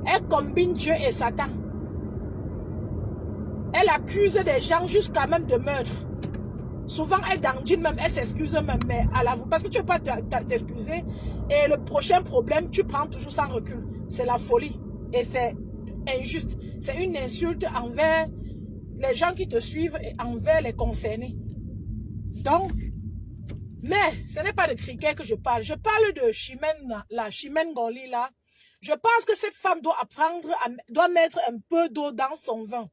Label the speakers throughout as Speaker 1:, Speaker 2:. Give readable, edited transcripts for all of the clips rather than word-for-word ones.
Speaker 1: Elle combine Dieu et Satan. Elle accuse des gens jusqu'à même de meurtre. Souvent, elle dandine même, elle s'excuse même, mais à l'avou. Parce que tu ne peux pas t'excuser. Et le prochain problème, tu prends toujours sans recul. C'est la folie. Et c'est injuste. C'est une insulte envers les gens qui te suivent et envers les concernés. Donc, mais ce n'est pas de cricket que je parle. Je parle de Chimène, la Chimène Ngozi là. Je pense que cette femme doit apprendre, doit mettre un peu d'eau dans son vin.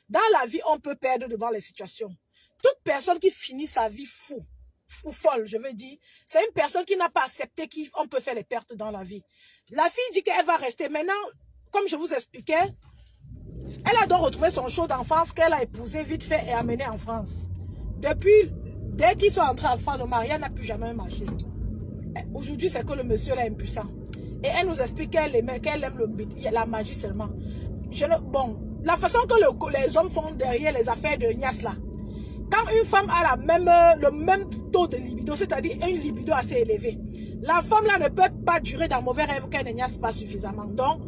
Speaker 1: Dans la vie, on peut perdre devant les situations. Toute personne qui finit sa vie fou, ou folle, je veux dire, c'est une personne qui n'a pas accepté qu'on peut faire les pertes dans la vie. La fille dit qu'elle va rester. Maintenant, comme je vous expliquais, elle a donc retrouvé son show d'enfance qu'elle a épousé vite fait et amené en France. Depuis, dès qu'ils sont entrés en France, le mariage n'a plus jamais marché. Aujourd'hui, c'est que le monsieur là est impuissant. Et elle nous explique qu'elle aime la magie seulement. Bon, la façon que les hommes font derrière les affaires de Nias là, quand une femme a le même taux de libido, c'est-à-dire une libido assez élevée, la femme là ne peut pas durer dans mauvais rêve qu'elle ne niasse pas suffisamment. Donc,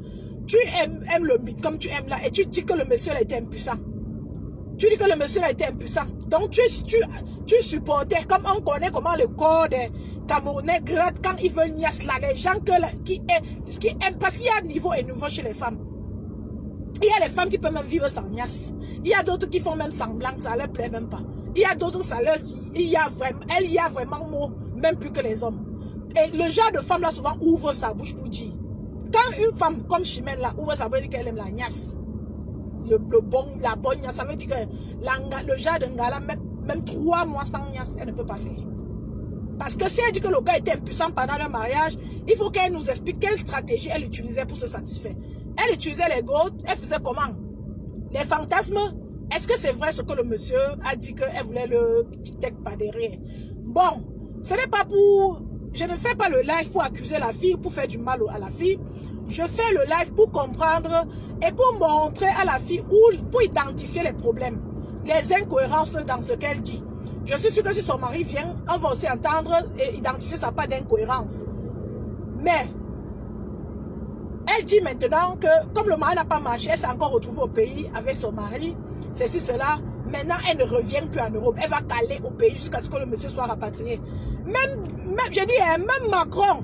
Speaker 1: tu aimes le mythe comme tu aimes là et tu dis que le monsieur là était impuissant. Tu dis que le monsieur là était impuissant. Donc, tu supportais, comme on connaît comment le corps des Camerounais gratte quand ils veulent niasse là, les gens qui aiment, parce qu'il y a niveau et niveau chez les femmes. Il y a les femmes qui peuvent même vivre sans niasse. Il y a d'autres qui font même semblant, ça leur plaît même pas. Il y a d'autres, il y a vraiment mot, même plus que les hommes. Et le genre de femme là souvent ouvre sa bouche pour dire. Quand une femme comme Chimène là ouvre sa bouche et dit qu'elle aime la niasse, la bonne niasse, ça veut dire que le genre de ngala, même 3 mois sans niasse, elle ne peut pas faire. Parce que si elle dit que le gars était impuissant pendant le mariage, il faut qu'elle nous explique quelle stratégie elle utilisait pour se satisfaire. Elle utilisait les gouttes, elle faisait comment? Les fantasmes, est-ce que c'est vrai ce que le monsieur a dit qu'elle voulait le petit tech par derrière? Bon, ce n'est pas pour... Je ne fais pas le live pour accuser la fille, pour faire du mal à la fille. Je fais le live pour comprendre et pour montrer à la fille, pour identifier les problèmes, les incohérences dans ce qu'elle dit. Je suis sûre que si son mari vient, on va aussi entendre et identifier sa part d'incohérence. Mais... elle dit maintenant que comme le mari n'a pas marché, elle s'est encore retrouvée au pays avec son mari, ceci, cela. Maintenant, elle ne revient plus en Europe. Elle va caler au pays jusqu'à ce que le monsieur soit rapatrié. Je dis, même Macron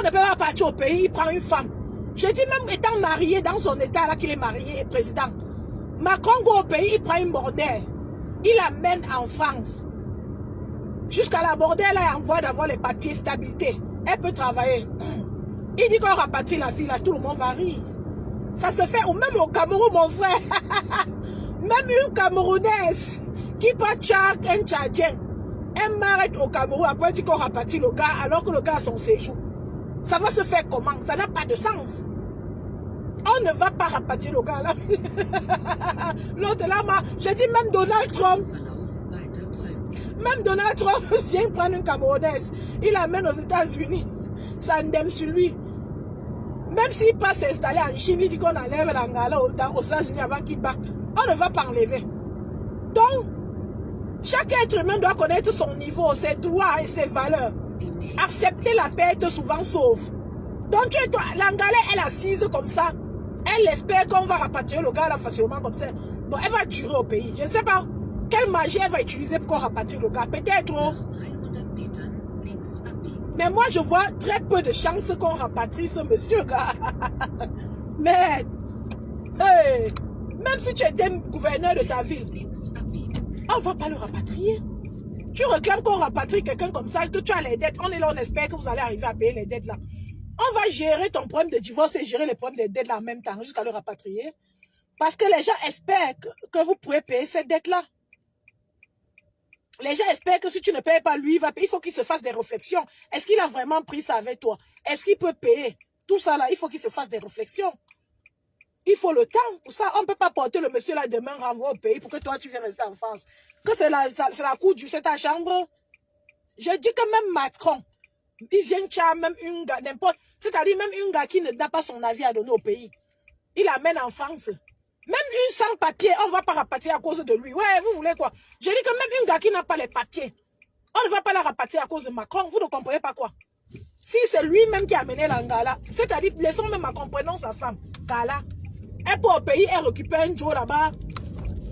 Speaker 1: ne peut pas partir au pays, il prend une femme. Je dis, même étant marié dans son état, là qu'il est marié et président, Macron go au pays, il prend une bordelle. Il l'amène en France. Jusqu'à la bordelle, elle envoie d'avoir les papiers stabilité. Elle peut travailler. Il dit qu'on rapatrie la fille là, tout le monde va rire. Ça se fait, ou même au Cameroun, mon frère. Même une Camerounaise qui pas un Tchadien. Elle m'arrête au Cameroun, après elle dit qu'on rapatrie le gars, alors que le gars a son séjour. Ça va se faire comment? Ça n'a pas de sens. On ne va pas rapatrier le gars là. L'autre là, je dis même Donald Trump. Même Donald Trump vient prendre une Camerounaise. Il l'amène aux États-Unis. Ça indemne sur lui. Même s'il passe s'installer en Chine, il dit qu'on enlève l'Angala aux États-Unis avant qu'il batte. On ne va pas enlever. Donc, chaque être humain doit connaître son niveau, ses droits et ses valeurs. Accepter la perte souvent sauve. Donc, l'Angala, elle est assise comme ça. Elle espère qu'on va rapatrier le gars là facilement comme ça. Bon, elle va durer au pays. Je ne sais pas quelle magie elle va utiliser pour qu'on rapatrie le gars. Peut-être. Mais moi, je vois très peu de chances qu'on rapatrie ce monsieur, gars. Mais, hey, même si tu étais gouverneur de ta ville, on ne va pas le rapatrier. Tu réclames qu'on rapatrie quelqu'un comme ça, que tu as les dettes. On est là, on espère que vous allez arriver à payer les dettes là. On va gérer ton problème de divorce et gérer les problèmes des dettes là en même temps, jusqu'à le rapatrier. Parce que les gens espèrent que vous pouvez payer cette dette là. Les gens espèrent que si tu ne payes pas, lui, il faut qu'il se fasse des réflexions. Est-ce qu'il a vraiment pris ça avec toi? Est-ce qu'il peut payer? Tout ça là, il faut qu'il se fasse des réflexions. Il faut le temps pour ça. On ne peut pas porter le monsieur là demain renvoyer au pays pour que toi tu viennes rester en France. Que c'est la cour du c'est ta chambre. Je dis que même Macron, il vient de même une gars, n'importe. C'est-à-dire même une gars qui n'a pas son avis à donner au pays. Il l'amène en France. Même une sans papier, on ne va pas rapatrier à cause de lui. Ouais, vous voulez quoi? Je dis que même une gars qui n'a pas les papiers, on ne va pas la rapatrier à cause de Macron. Vous ne comprenez pas quoi? Si c'est lui-même qui a mené l'Angala, c'est-à-dire, laissons même en comprenant sa femme, Kala. Elle peut au pays, elle récupère un Joe là-bas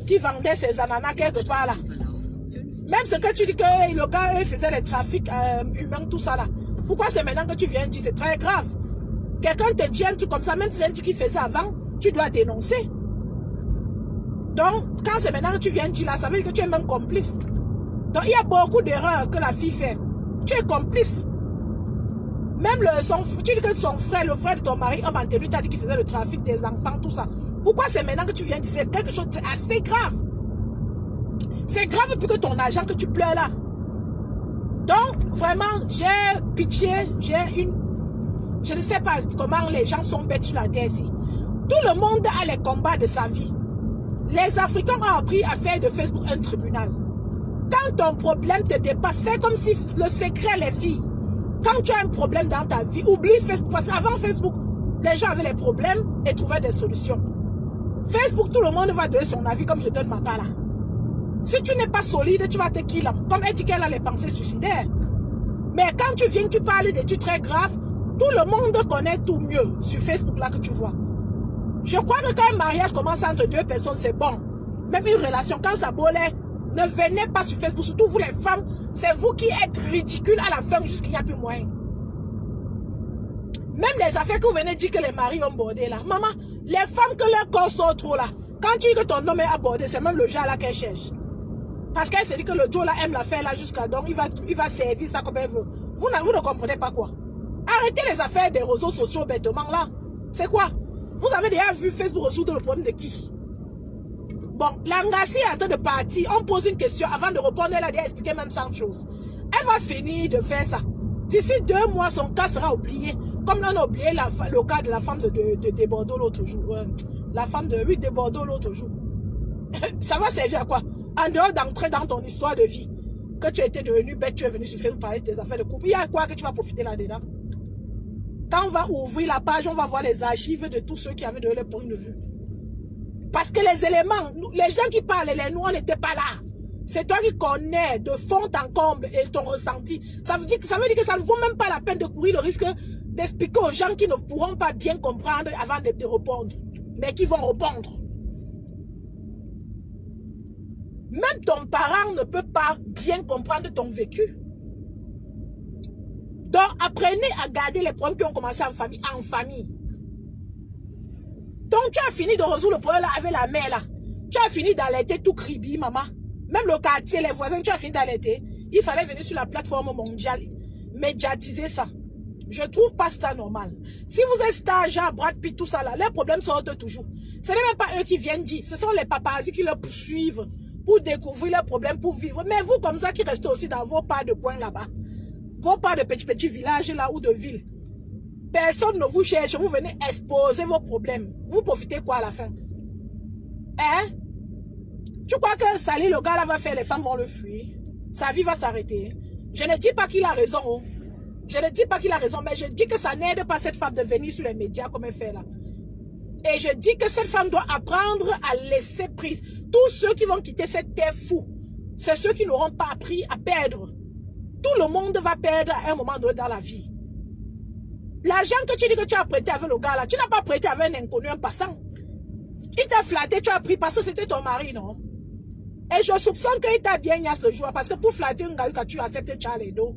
Speaker 1: qui vendait ses ananas quelque part là. Même ce que tu dis que le gars faisait les trafics humains, tout ça là. Pourquoi c'est maintenant que tu viens dire, c'est très grave. Quelqu'un te dit un truc comme ça, même si c'est un truc qu'il faisait avant, tu dois dénoncer. Donc, quand c'est maintenant que tu viens dire là, ça veut dire que tu es même complice. Donc, il y a beaucoup d'erreurs que la fille fait. Tu es complice. Même tu dis que son frère, le frère de ton mari, homme antérieur, t'a dit qu'il faisait le trafic des enfants, tout ça. Pourquoi c'est maintenant que tu viens dire, c'est quelque chose assez grave. C'est grave plus que ton argent que tu pleures là. Donc, vraiment, j'ai pitié, je ne sais pas comment les gens sont bêtes sur la terre ici. Tout le monde a les combats de sa vie. Les Africains ont appris à faire de Facebook un tribunal. Quand ton problème te dépasse, fais comme si le secret, les filles. Quand tu as un problème dans ta vie, oublie Facebook. Parce qu'avant Facebook, les gens avaient les problèmes et trouvaient des solutions. Facebook, tout le monde va donner son avis comme je donne ma part là. Si tu n'es pas solide, tu vas te killer. Comme elle dit qu'elle a les pensées suicidaires. Mais quand tu viens, tu parles des trucs très graves, tout le monde connaît tout mieux sur Facebook là que tu vois. Je crois que quand un mariage commence entre deux personnes, c'est bon. Même une relation, quand ça bolait, ne venez pas sur Facebook. Surtout vous les femmes, c'est vous qui êtes ridicules à la fin jusqu'il n'y a plus moyen. Même les affaires que vous venez dire que les maris ont bordé là. Maman, les femmes que leur corps sont trop là. Quand tu dis que ton homme est abordé, c'est même le genre là qu'elle cherche. Parce qu'elle se dit que le Joe là aime l'affaire là jusqu'à donc il va servir ça comme elle veut. Vous ne comprenez pas quoi. Arrêtez les affaires des réseaux sociaux bêtement là. C'est quoi? Vous avez déjà vu Facebook résoudre le problème de qui? Bon, Langassi est en train de partir. On pose une question avant de répondre. Elle a déjà expliqué même 100 choses. Elle va finir de faire ça. D'ici 2 mois, son cas sera oublié. Comme on a oublié le cas de la femme de Bordeaux l'autre jour. La femme de Bordeaux l'autre jour. Ça va servir à quoi? En dehors d'entrer dans ton histoire de vie, que tu étais devenu bête, tu es venu sur Facebook parler de tes affaires de couple. Il y a quoi que tu vas profiter là-dedans? Quand on va ouvrir la page, on va voir les archives de tous ceux qui avaient donné leur point de vue. Parce que les éléments, les gens qui parlent, nous, on n'était pas là. C'est toi qui connais de fond en comble et ton ressenti. Ça veut dire que ça ne vaut même pas la peine de courir le risque d'expliquer aux gens qui ne pourront pas bien comprendre avant de te répondre. Mais qui vont répondre. Même ton parent ne peut pas bien comprendre ton vécu. Donc, apprenez à garder les problèmes qui ont commencé en famille. Donc, tu as fini de résoudre le problème là avec la mère là. Tu as fini d'allaiter tout cribi, maman. Même le quartier, les voisins, tu as fini d'allaiter. Il fallait venir sur la plateforme mondiale, médiatiser ça. Je trouve pas ça normal. Si vous êtes star, genre Brad Pitt, tout ça là, les problèmes sortent toujours. Ce n'est même pas eux qui viennent dire. Ce sont les paparazzis qui leur poursuivent pour découvrir leurs problèmes, pour vivre. Mais vous, comme ça, qui restez aussi dans vos parts de coin là-bas, vos parts de petits villages là ou de villes, personne ne vous cherche, vous venez exposer vos problèmes. Vous profitez quoi à la fin? Hein? Tu crois que Sali, le gars là, va faire, les femmes vont le fuir? Sa vie va s'arrêter. Je ne dis pas qu'il a raison. Oh. Je ne dis pas qu'il a raison, mais je dis que ça n'aide pas cette femme de venir sur les médias comme elle fait là. Et je dis que cette femme doit apprendre à laisser prise. Tous ceux qui vont quitter cette terre fou, c'est ceux qui n'auront pas appris à perdre. Tout le monde va perdre à un moment donné dans la vie. L'argent que tu dis que tu as prêté avec le gars là, tu n'as pas prêté avec un inconnu, un passant. Il t'a flatté, tu as pris parce que c'était ton mari, non? Et je soupçonne qu'il t'a bien yasse le jour parce que pour flatter un gars que tu acceptes, tu as les dos.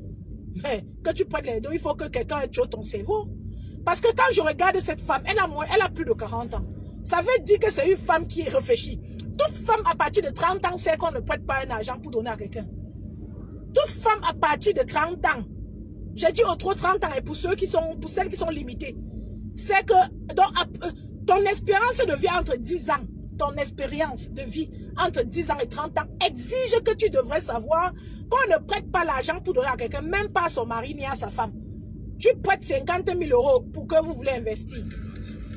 Speaker 1: Mais que tu prennes les dos, il faut que quelqu'un ait tué ton cerveau. Parce que quand je regarde cette femme, elle a plus de 40 ans. Ça veut dire que c'est une femme qui réfléchit. Toute femme à partir de 30 ans sait qu'on ne prête pas un argent pour donner à quelqu'un. Toute femme à partir de 30 ans, j'ai dit au trop 30 ans, et pour celles qui sont limitées, c'est que ton expérience de vie entre 10 ans, ton expérience de vie entre 10 ans et 30 ans exige que tu devrais savoir qu'on ne prête pas l'argent pour donner à quelqu'un, même pas à son mari ni à sa femme. Tu prêtes 50 000 € pour que vous voulez investir.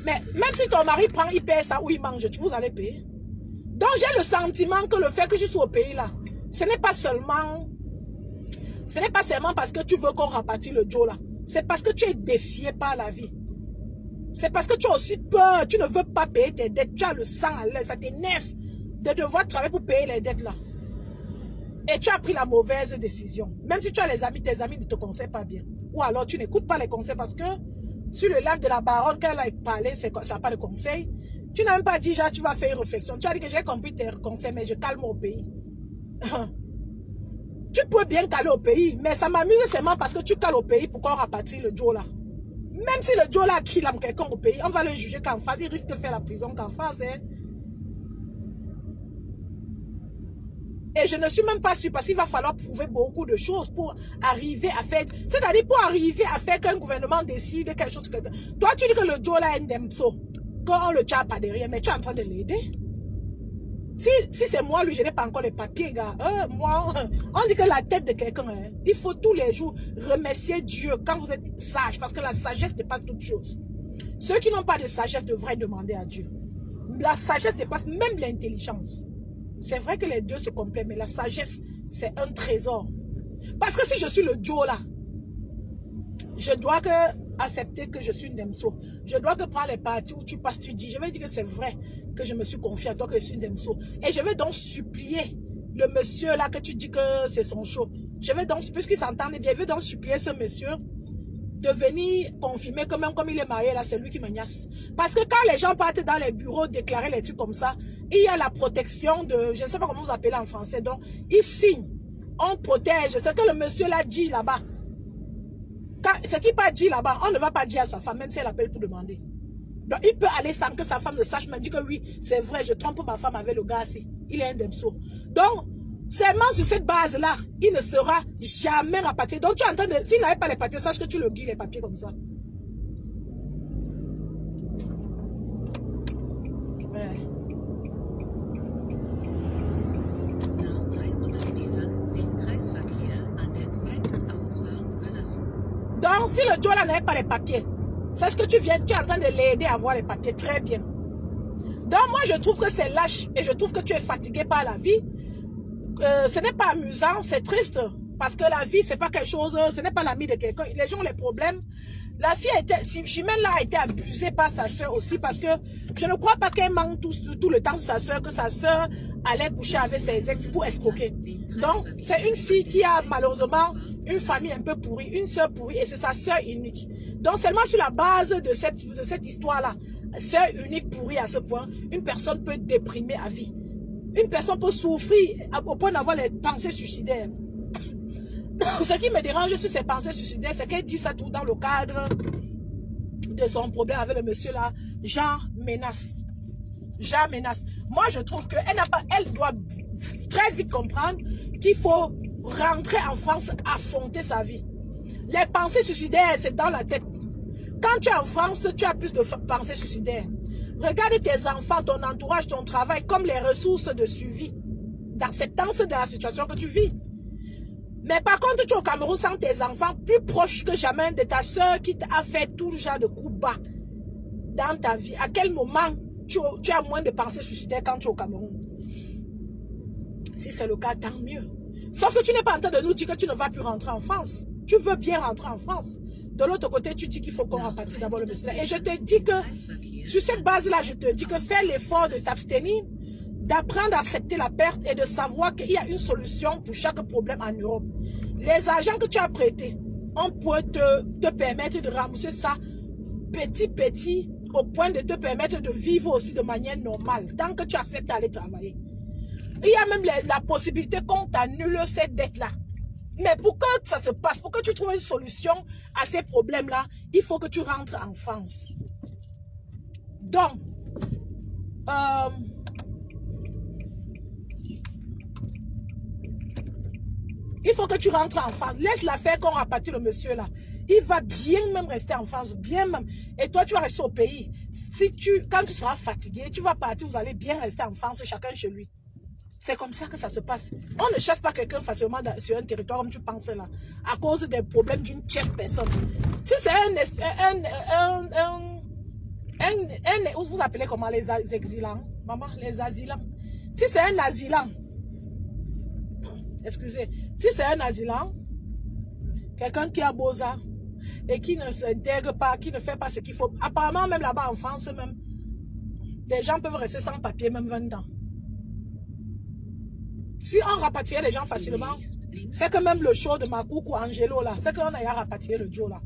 Speaker 1: Mais même si ton mari prend, il paie ça ou il mange, vous allez payer. Donc j'ai le sentiment que le fait que je sois au pays là, ce n'est pas seulement parce que tu veux qu'on rapatrie le Joe là. C'est parce que tu es défié par la vie. C'est parce que tu as aussi peur, tu ne veux pas payer tes dettes, tu as le sang à l'air, ça t'énerve de devoir travailler pour payer les dettes là. Et tu as pris la mauvaise décision. Même si tu as les amis, tes amis ne te conseillent pas bien. ou alors tu n'écoutes pas les conseils parce que sur le live de la baronne, quand elle a parlé, ça n'a pas de conseil. Tu n'as même pas dit, genre, tu vas faire une réflexion. Tu as dit que j'ai compris tes conseils, mais je calme au pays. Tu peux bien caler au pays, mais ça m'amuse seulement parce que tu cales au pays pour qu'on rapatrie le Joe là. Même si le Joe là kill quelqu'un au pays, on va le juger qu'en face, il risque de faire la prison qu'en face. Hein. Et je ne suis même pas sûre parce qu'il va falloir prouver beaucoup de choses pour arriver à faire... C'est-à-dire pour arriver à faire qu'un gouvernement décide quelque chose. Toi, tu dis que le Joe là est un demso. Quand on le tient pas derrière, mais tu es en train de l'aider. Si c'est moi, lui, je n'ai pas encore les papiers, gars. Moi, on dit que la tête de quelqu'un, hein, il faut tous les jours remercier Dieu quand vous êtes sage, parce que la sagesse dépasse toute chose. Ceux qui n'ont pas de sagesse devraient demander à Dieu. La sagesse dépasse même l'intelligence. C'est vrai que les deux se complètent, mais la sagesse, c'est un trésor. Parce que si je suis le Joe là, je dois accepter que je suis une Demso. Je dois prendre les parties où tu passes, tu dis, je vais dire que c'est vrai que je me suis confiée à toi que je suis une Demso. Et je vais donc supplier le monsieur là que tu dis que c'est son show. Je vais donc, puisqu'il s'entend bien, je vais donc supplier ce monsieur de venir confirmer que même comme il est marié là, c'est lui qui me niasse. Parce que quand les gens partent dans les bureaux déclarer les trucs comme ça, il y a la protection de, je ne sais pas comment vous appelez en français, donc ils signent, on protège. Ce que le monsieur là dit là-bas, ce qu'il pas dit là-bas, on ne va pas dire à sa femme, même si elle appelle pour demander. Donc il peut aller sans que sa femme ne sache, mais dit que oui, c'est vrai, je trompe ma femme avec le gars ici. Il est un demso. Donc, seulement sur cette base-là, il ne sera jamais rapatrié. Donc tu es en train de, s'il n'avait pas les papiers, sache que tu le guides les papiers comme ça. Ouais. Donc, si le Joe là n'avait pas les papiers, sache que tu es en train de l'aider à avoir les papiers. Très bien. Donc, moi, je trouve que c'est lâche et je trouve que tu es fatigué par la vie. Ce n'est pas amusant, c'est triste. Parce que la vie, c'est pas quelque chose, ce n'est pas l'ami de quelqu'un. Les gens ont les problèmes. La fille a été, Chimène là a été abusée par sa soeur aussi parce que je ne crois pas qu'elle manque tout le temps de sa soeur, que sa soeur allait coucher avec ses ex pour escroquer. Donc, c'est une fille qui a malheureusement une famille un peu pourrie, une soeur pourrie et c'est sa soeur unique. Donc, seulement sur la base de cette histoire-là, soeur unique pourrie à ce point, une personne peut déprimer à vie. Une personne peut souffrir au point d'avoir les pensées suicidaires. Ce qui me dérange sur ces pensées suicidaires, c'est qu'elle dit ça tout dans le cadre de son problème avec le monsieur là. Jean menace. Jean menace. Moi, je trouve qu'elle doit très vite comprendre qu'il faut rentrer en France, affronter sa vie. Les pensées suicidaires, c'est dans la tête. Quand tu es en France, tu as plus de pensées suicidaires. Regarde tes enfants, ton entourage, ton travail comme les ressources de suivi, d'acceptance de la situation que tu vis. Mais par contre, tu es au Cameroun sans tes enfants, plus proche que jamais de ta soeur qui t'a fait tout genre de coups bas dans ta vie. À quel moment tu as moins de pensées suicidaires quand tu es au Cameroun? Si c'est le cas, tant mieux. Sauf que tu n'es pas en train de nous dire que tu ne vas plus rentrer en France. Tu veux bien rentrer en France. De l'autre côté, tu dis qu'il faut qu'on rapatrie d'abord le monsieur. Et je te dis que, sur cette base-là, je te dis que fais l'effort de t'abstenir, d'apprendre à accepter la perte et de savoir qu'il y a une solution pour chaque problème en Europe. Les argents que tu as prêtés, on peut te permettre de rembourser ça petit, au point de te permettre de vivre aussi de manière normale, tant que tu acceptes d'aller travailler. Il y a même la possibilité qu'on t'annule cette dette-là. Mais pour que ça se passe, pour que tu trouves une solution à ces problèmes-là, il faut que tu rentres en France. Donc, il faut que tu rentres en France. Laisse-la faire qu'on rapatrie le monsieur là. Il va bien même rester en France, bien même. Et toi, tu vas rester au pays. Quand tu seras fatigué, tu vas partir, vous allez bien rester en France, chacun chez lui. C'est comme ça que ça se passe. On ne chasse pas quelqu'un facilement sur un territoire comme tu penses là, à cause des problèmes d'une tierce personne. Si c'est vous appelez comment les exilants, maman, les asilants. Si c'est un asilant, excusez, si c'est un asilant, quelqu'un qui a beaux ans et qui ne s'intègre pas, qui ne fait pas ce qu'il faut, apparemment même là-bas en France même, des gens peuvent rester sans papier même 20 ans. Si on rapatriait les gens facilement, C'est que même le show de Makoukou Angelo là, c'est qu'on a rapatrié le Joe là.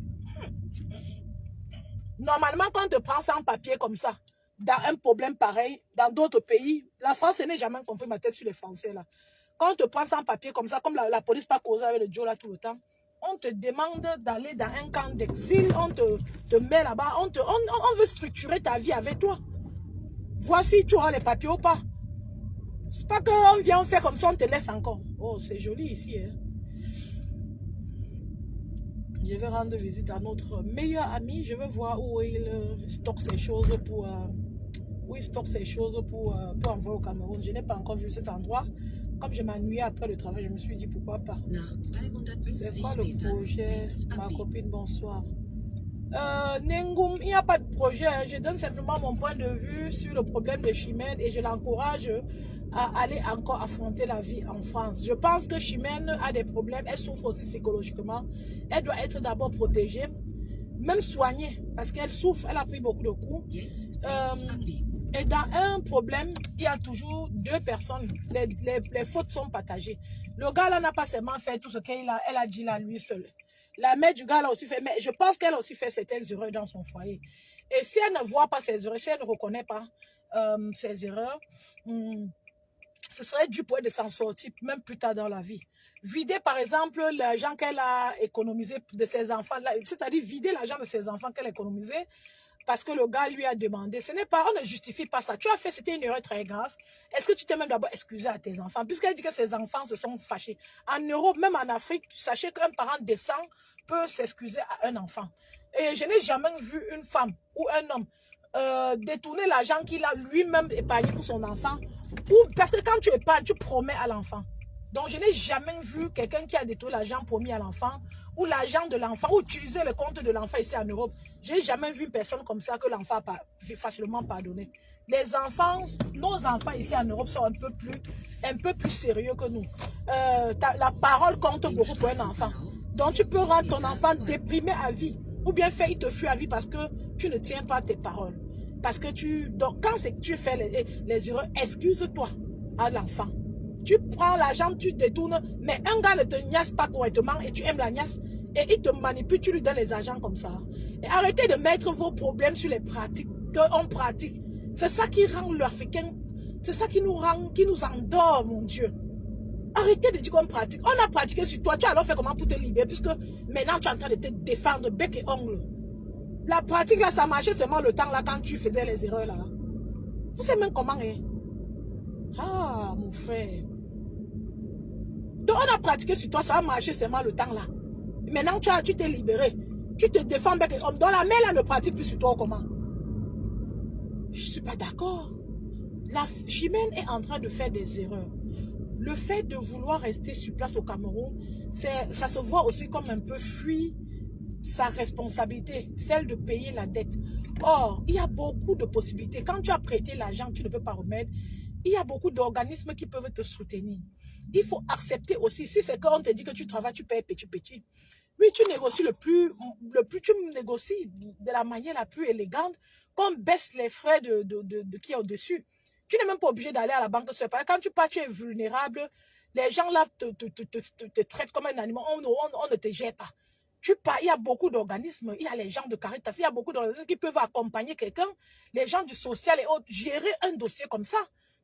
Speaker 1: Normalement, quand on te prend sans papier comme ça, dans un problème pareil, dans d'autres pays, la France n'est jamais compris ma tête sur les Français là. Quand on te prend sans papier comme ça, comme la police pas causé avec le Joe là tout le temps, on te demande d'aller dans un camp d'exil, on te met là-bas, on veut structurer ta vie avec toi. Voici, tu auras les papiers ou pas. C'est pas qu'on vient faire comme ça, on te laisse encore. Oh, c'est joli ici. Hein. Je vais rendre visite à notre meilleur ami. Je vais voir où il stocke ses choses pour... où il stocke ses choses pour envoyer au Cameroun. Je n'ai pas encore vu cet endroit. Comme je m'ennuyais après le travail, je me suis dit pourquoi pas. C'est quoi le projet? Ma copine, bonsoir. Nengoum, il n'y a pas de projet. Hein. Je donne simplement mon point de vue sur le problème de Chimène et je l'encourage à aller encore affronter la vie en France. Je pense que Chimène a des problèmes. Elle souffre aussi psychologiquement. Elle doit être d'abord protégée, même soignée, parce qu'elle souffre. Elle a pris beaucoup de coups. Et dans un problème, il y a toujours deux personnes. Les fautes sont partagées. Le gars là n'a pas seulement fait tout ce qu'elle a dit là lui seul. La mère du gars l'a aussi fait, mais je pense qu'elle a aussi fait certaines erreurs dans son foyer. Et si elle ne voit pas ses erreurs, si elle ne reconnaît pas ses erreurs, ce serait dû pour elle de s'en sortir, même plus tard dans la vie. Vider, par exemple, l'argent qu'elle a économisé de ses enfants, c'est-à-dire vider l'argent de ses enfants qu'elle a économisé, parce que le gars lui a demandé. Ce n'est pas, on ne justifie pas ça. Tu as fait, c'était une erreur très grave. Est-ce que tu t'es même d'abord excusé à tes enfants? Puisqu'elle dit que ses enfants se sont fâchés. En Europe, même en Afrique, sachez qu'un parent décent peut s'excuser à un enfant. Et je n'ai jamais vu une femme ou un homme détourner l'argent qu'il a lui-même épargné pour son enfant. Parce que quand tu épargnes, tu promets à l'enfant. Donc, je n'ai jamais vu quelqu'un qui a détourné l'argent promis à l'enfant ou l'argent de l'enfant ou utiliser le compte de l'enfant ici en Europe. Je n'ai jamais vu une personne comme ça que l'enfant a facilement pardonné. Les enfants, nos enfants ici en Europe sont un peu plus sérieux que nous. La parole compte beaucoup pour un enfant. Donc, tu peux rendre ton enfant déprimé à vie ou bien faire il te fuit à vie parce que tu ne tiens pas tes paroles. Parce que donc, quand tu fais les erreurs, excuse-toi à l'enfant. Tu prends l'argent, tu détournes, mais un gars ne te niaise pas correctement et tu aimes la niaise et il te manipule, tu lui donnes les argents comme ça. Et arrêtez de mettre vos problèmes sur les pratiques qu'on pratique. C'est ça qui rend l'Africain, c'est ça qui nous endort, mon Dieu. Arrêtez de dire qu'on pratique. On a pratiqué sur toi, tu as alors fait comment pour te libérer puisque maintenant tu es en train de te défendre bec et ongle. La pratique là, ça marchait seulement le temps là quand tu faisais les erreurs là. Vous savez même comment, hein? Ah, mon frère. Donc, on a pratiqué sur toi, ça a marché seulement le temps là. Maintenant, tu t'es libéré. Tu te défends avec les hommes. Donc, la mère là ne pratique plus sur toi comment? Je ne suis pas d'accord. La Chimène est en train de faire des erreurs. Le fait de vouloir rester sur place au Cameroun, ça se voit aussi comme un peu fuir sa responsabilité, celle de payer la dette. Or, il y a beaucoup de possibilités. Quand tu as prêté l'argent, tu ne peux pas remettre. Il y a beaucoup d'organismes qui peuvent te soutenir. Il faut accepter aussi, si c'est qu'on te dit que tu travailles, tu payes petit. Oui, tu négocies tu négocies de la manière la plus élégante, qu'on baisse les frais de qui est au-dessus. Tu n'es même pas obligé d'aller à la banque. Quand tu pars, tu es vulnérable. Les gens là te traitent comme un animal. On ne te gère pas. Tu pars, il y a beaucoup d'organismes. Il y a les gens de Caritas. Il y a beaucoup d'organismes qui peuvent accompagner quelqu'un. Les gens du social et autres. Gérer un dossier comme ça.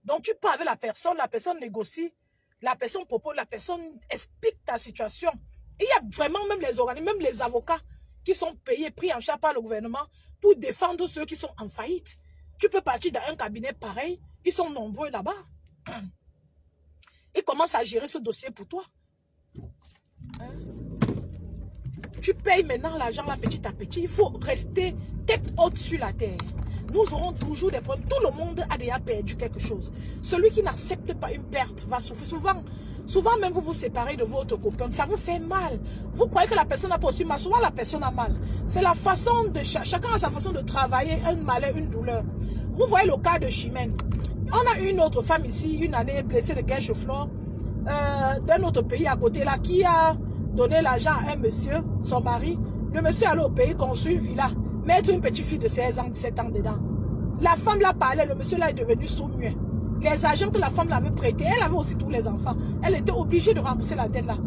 Speaker 1: Donc, tu pars avec la personne négocie, la personne propose, la personne explique ta situation. Et il y a vraiment même les organismes, même les avocats qui sont payés, pris en charge par le gouvernement pour défendre ceux qui sont en faillite. Tu peux partir dans un cabinet pareil, ils sont nombreux là-bas. Ils commencent à gérer ce dossier pour toi. Hein? Tu payes maintenant l'argent là petit à petit. Il faut rester tête haute sur la terre. Nous aurons toujours des problèmes. Tout le monde a déjà perdu quelque chose. Celui qui n'accepte pas une perte va souffrir. Souvent même vous vous séparez de votre copain. Ça vous fait mal. Vous croyez que la personne n'a pas aussi mal. Souvent la personne a mal. C'est la façon de... Chacun a sa façon de travailler un malheur, une douleur. Vous voyez le cas de Chimène. On a une autre femme ici, une année blessée de Guincheflore, d'un autre pays à côté là, qui a donné l'argent à un monsieur, son mari. Le monsieur allait au pays construire une villa. Mettre une petite fille de 16 ans, 17 ans dedans. La femme là parlait, le monsieur là est devenu sourd-muet. Les agents que la femme l'avait prêté, elle avait aussi tous les enfants. Elle était obligée de rembourser la dette là.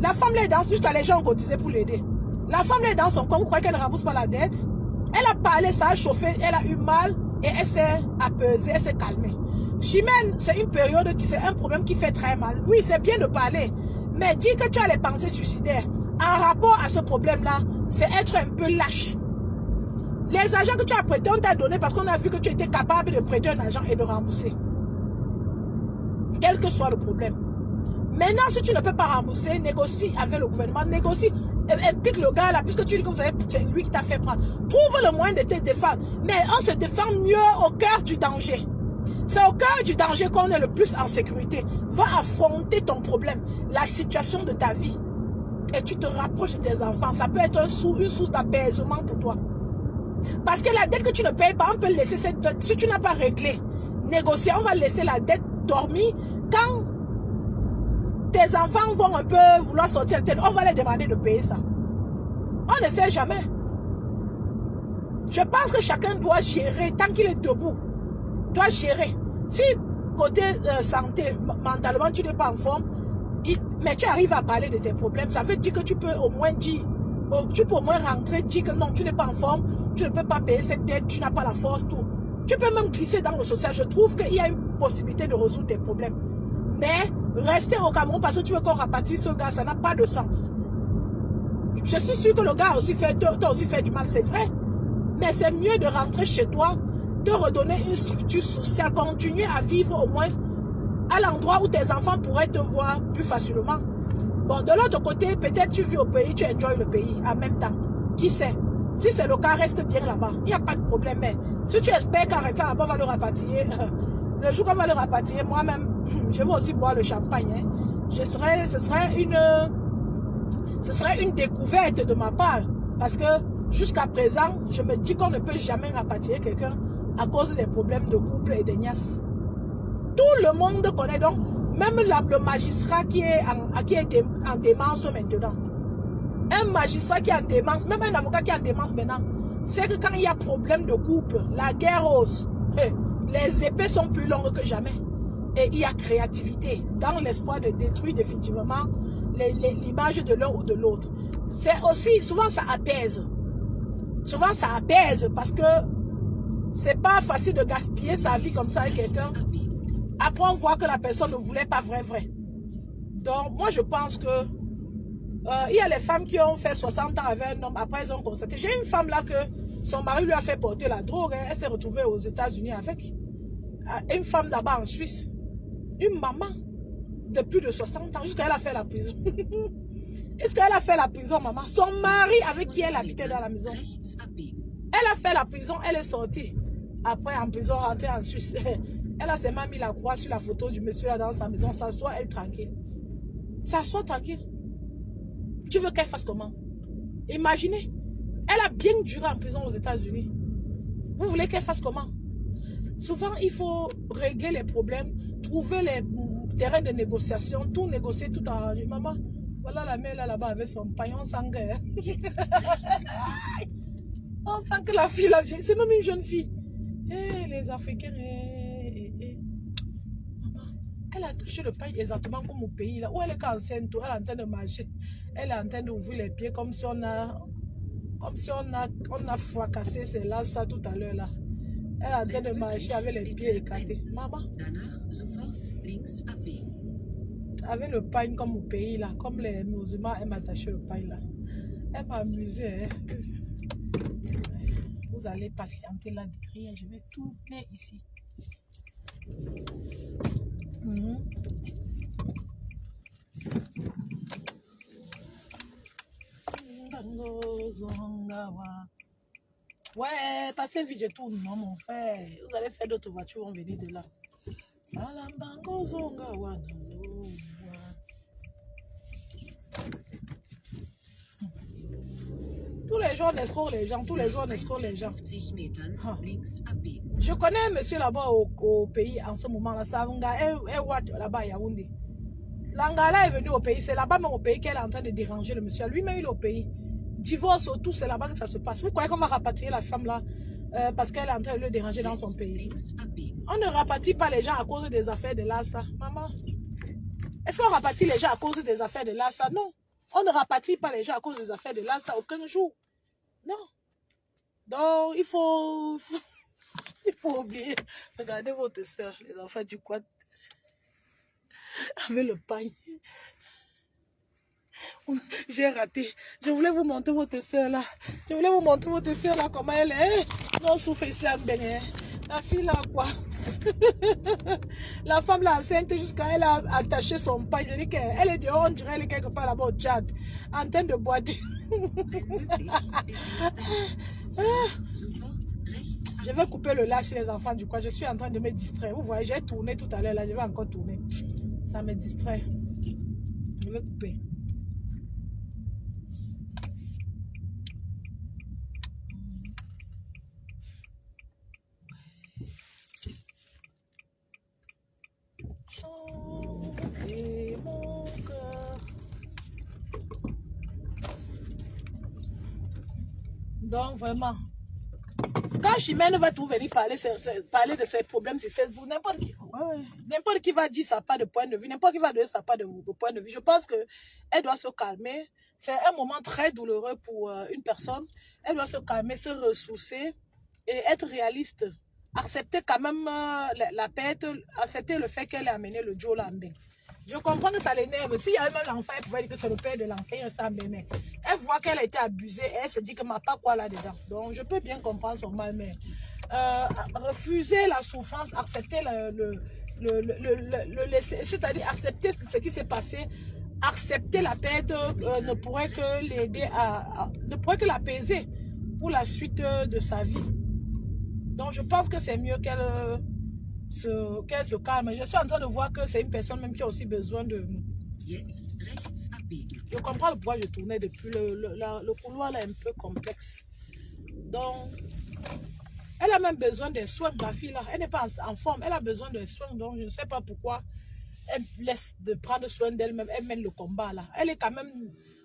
Speaker 1: La femme là est dans, jusqu'à les gens ont cotisé pour l'aider. La femme là est dans son coin, vous croyez qu'elle ne rembourse pas la dette? Elle a parlé, ça a chauffé, elle a eu mal et elle s'est apaisée, elle s'est calmée. Chimène, c'est une période c'est un problème qui fait très mal. Oui, c'est bien de parler, mais dire que tu as les pensées suicidaires en rapport à ce problème-là, c'est être un peu lâche. Les argents que tu as prêtés, on t'a donné parce qu'on a vu que tu étais capable de prêter un argent et de rembourser. Quel que soit le problème. Maintenant, si tu ne peux pas rembourser, négocie avec le gouvernement, négocie, implique le gars là, puisque tu dis que c'est lui qui t'a fait prendre. Trouve le moyen de te défendre. Mais on se défend mieux au cœur du danger. C'est au cœur du danger qu'on est le plus en sécurité. Va affronter ton problème, la situation de ta vie. Et tu te rapproches de tes enfants. Ça peut être une source d'apaisement pour toi. Parce que la dette que tu ne payes pas, on peut laisser cette dette. Si tu n'as pas réglé, négocier, on va laisser la dette dormir. Quand tes enfants vont un peu vouloir sortir la tête, on va les demander de payer ça. On ne sait jamais. Je pense que chacun doit gérer, tant qu'il est debout, doit gérer. Si côté santé, mentalement, tu n'es pas en forme, mais tu arrives à parler de tes problèmes, ça veut dire que tu peux au moins dire, tu peux au moins rentrer, dire que non, tu n'es pas en forme, tu ne peux pas payer cette dette, tu n'as pas la force, tout. Tu peux même glisser dans le social. Je trouve qu'il y a une possibilité de résoudre tes problèmes. Mais rester au Cameroun parce que tu veux qu'on rapatisse ce gars, ça n'a pas de sens. Je suis sûr que le gars a aussi fait, t'a aussi fait du mal, c'est vrai. Mais c'est mieux de rentrer chez toi, de redonner une structure sociale, continuer à vivre au moins à l'endroit où tes enfants pourraient te voir plus facilement. Bon, de l'autre côté, peut-être tu vis au pays, tu enjoys le pays en même temps. Qui sait? Si c'est le cas, reste bien là-bas. Il n'y a pas de problème. Mais si tu espères qu'en restant là-bas, on va le rapatrier, le jour qu'on va le rapatrier, moi-même, je vais aussi boire le champagne. Hein. Ce serait une découverte de ma part. Parce que jusqu'à présent, je me dis qu'on ne peut jamais rapatrier quelqu'un à cause des problèmes de couple et de nièces. Tout le monde connaît donc, même le magistrat qui est en démence maintenant. Un magistrat qui est en démence, même un avocat qui est en démence maintenant, c'est que quand il y a problème de couple, la guerre ose, les épées sont plus longues que jamais. Et il y a créativité dans l'espoir de détruire définitivement l'image de l'un ou de l'autre. C'est aussi, souvent ça apaise. Souvent ça apaise parce que c'est pas facile de gaspiller sa vie comme ça avec quelqu'un. Après on voit que la personne ne voulait pas vrai. Donc moi je pense que il y a les femmes qui ont fait 60 ans avec un homme, après elles ont constaté. J'ai une femme là que son mari lui a fait porter la drogue, hein. Elle s'est retrouvée aux États-Unis avec une femme là-bas en Suisse. Une maman de plus de 60 ans, jusqu'à elle a fait la prison. Est-ce qu'elle a fait la prison, maman? Son mari avec qui elle habitait dans la maison. Elle a fait la prison, elle est sortie. Après, en prison, rentrée en Suisse. Elle a seulement mis la croix sur la photo du monsieur là dans sa maison. S'assoit, elle tranquille. S'assoit tranquille. Tu veux qu'elle fasse comment? Imaginez. Elle a bien duré en prison aux États-Unis. Vous voulez qu'elle fasse comment? Souvent, il faut régler les problèmes, trouver les terrains de négociation, tout négocier, tout arranger. Maman, voilà la mère là-bas avec son paillon, on sent que... on sent que la fille, c'est même une jeune fille. Eh, les Africains, maman, elle a touché le pain exactement comme au pays, là, où elle est enceinte, elle est en train de marcher. Elle est en train d'ouvrir les pieds comme si on a fracassé ces là tout à l'heure là. Elle est en train de marcher avec les pieds écartés. Maman. Avec le pain comme au pays là, comme les musulmans aiment attacher le pain là. Elle m'a amusé. Hein. Vous allez patienter là derrière. Je vais tourner ici. Ouais, parce que je tourne, non, mon frère. Vous allez faire d'autres voitures, vont venir de là. Salambango zonga wana. Tous les jours, on escroque les gens. Tous les jours, on escroque les gens. Je connais un monsieur là-bas au pays en ce moment-là. Savunga est là-bas à Yaoundé. L'Angala est venu au pays. C'est là-bas même au pays qu'elle est en train de déranger le monsieur. Lui-même, il est au pays. Divorce, tout, c'est là-bas que ça se passe. Vous croyez qu'on va rapatrier la femme là parce qu'elle est en train de le déranger dans son pays? On ne rapatrie pas les gens à cause des affaires de l'ASA. Maman, est-ce qu'on rapatrie les gens à cause des affaires de l'ASA? Non. On ne rapatrie pas les gens à cause des affaires de là, ça aucun jour. Non. Donc, il faut il faut oublier. Regardez votre soeur, les enfants du quad, avec le pain. J'ai raté. Je voulais vous montrer votre soeur là. Je voulais vous montrer votre soeur là, comment elle est. Non, souffle ici à Bénin. La fille là, quoi. La femme là enceinte jusqu'à elle a attaché son pain. Je dis qu'elle est dehors, on dirait elle est quelque part là-bas au Tchad, en train de boiter. Je vais couper le live sur les enfants du coin. Je suis en train de me distraire. Vous voyez, j'ai tourné tout à l'heure là. Je vais encore tourner. Ça me distrait. Je vais couper. Et mon cœur. Donc vraiment, quand Chimène va tout venir parler de ses problèmes sur Facebook, n'importe qui va dire ça pas de point de vue, n'importe qui va donner ça pas de point de vue. Je pense qu'elle doit se calmer. C'est un moment très douloureux pour une personne. Elle doit se calmer, se ressourcer et être réaliste. Accepter quand même la perte, accepter le fait qu'elle ait amené le Joe Lambert. Je comprends que ça l'énerve. S'il y avait même l'enfant, elle pouvait dire que c'est le père de l'enfant, il reste en bébé. Elle voit qu'elle a été abusée et elle se dit que ma pas quoi là-dedans. Donc, je peux bien comprendre son mal, mais refuser la souffrance, accepter le laisser, c'est-à-dire accepter ce qui s'est passé, accepter la perte ne pourrait que l'aider ne pourrait que l'apaiser pour la suite de sa vie. Donc, je pense que c'est mieux qu'elle se calme. Je suis en train de voir que c'est une personne même qui a aussi besoin de... Je comprends le pourquoi je tournais depuis. Le couloir là est un peu complexe. Donc, elle a même besoin des soins, la fille là. Elle n'est pas en forme, elle a besoin des soins. Donc, je ne sais pas pourquoi elle laisse de prendre soin d'elle-même. Elle mène le combat là. Elle est quand même...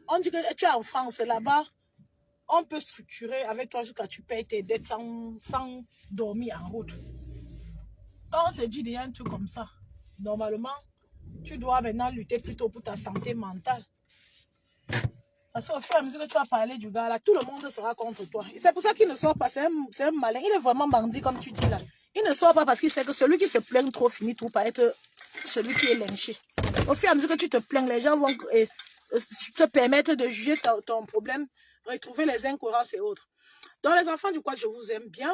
Speaker 1: On dit que tu es en France, là-bas, on peut structurer avec toi jusqu'à tu payes tes dettes sans dormir en route. Quand on te dit déjà un truc comme ça, normalement, tu dois maintenant lutter plutôt pour ta santé mentale. Parce qu'au fur et à mesure que tu vas parler du gars là, tout le monde sera contre toi. C'est pour ça qu'il ne sort pas, c'est un malin. Il est vraiment bandit comme tu dis là. Il ne sort pas parce qu'il sait que celui qui se plaint trop finit tout par être celui qui est lynché. Au fur et à mesure que tu te plains, les gens vont te permettre de juger ton problème, retrouver les incohérences et autres. Donc les enfants du quoi je vous aime bien.